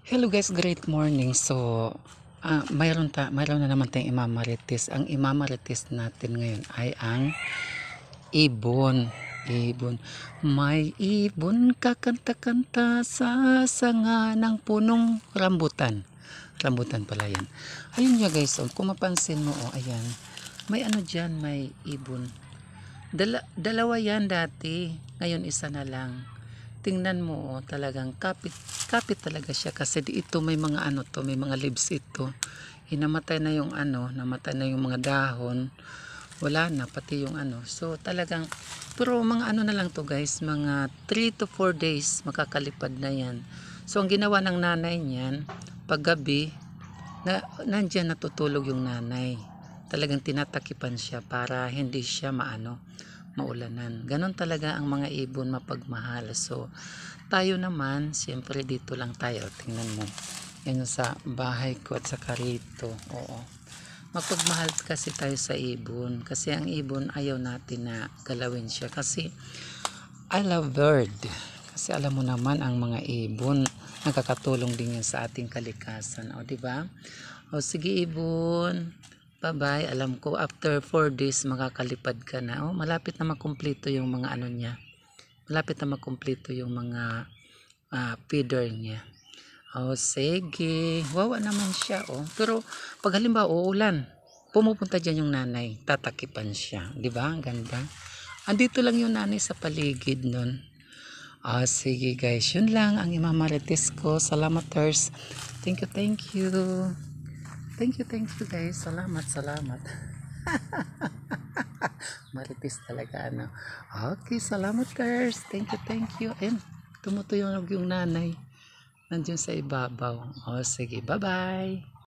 Hello guys, great morning. So, mayroon na naman tayong imamarites. Ang imamarites natin ngayon ay ang ibon. Ibon. May ibon kakanta-kanta sa sanga ng punong rambutan. Rambutan pala yan. Ayun niya guys, kung mapansin mo, ayan. May ano dyan, may ibon. Dalawa yan dati. Ngayon isa na lang. Tingnan mo, talagang kapit talaga siya kasi ito may mga ano to, may mga leaves ito. Namatay na yung namatay na yung mga dahon. Wala na pati yung So talagang pero mga na lang to guys, mga 3 to 4 days makakalipad na yan. So ang ginawa ng nanay niyan, paggabi nandiyan natutulog yung nanay. Talagang tinatakipan siya para hindi siya maulanan. Ganon talaga ang mga ibon, mapagmahal. So tayo naman, siyempre dito lang tayo. Tingnan mo. Yan sa bahay ko at saka rito. Oo. Mapagmahal kasi tayo sa ibon. Kasi ang ibon ayaw natin na galawin siya. Kasi I love bird. Kasi alam mo naman ang mga ibon, nakakatulong din yan sa ating kalikasan. O diba? O sige ibon. Bye-bye. Alam ko after 4 days makakalipad ka na. Oh, malapit na makumpleto yung mga niya. Malapit na makumpleto yung mga feeder niya. Oh, sige. Wawa naman siya, oh. Pero pag halimbawa uulan, pumupunta diyan yung nanay, tatakipan siya, 'di ba? Ang ganda. Andito lang yung nanay sa paligid nun. Oh, sige guys. Yun lang ang imamarites ko. Salamaters. Thank you, thank you. Thank you guys. Salamat. Marites talaga Okay, salamat guys. Thank you. And tumutuyong yung nanay. Nandiyan sa ibabaw. O sige, bye-bye.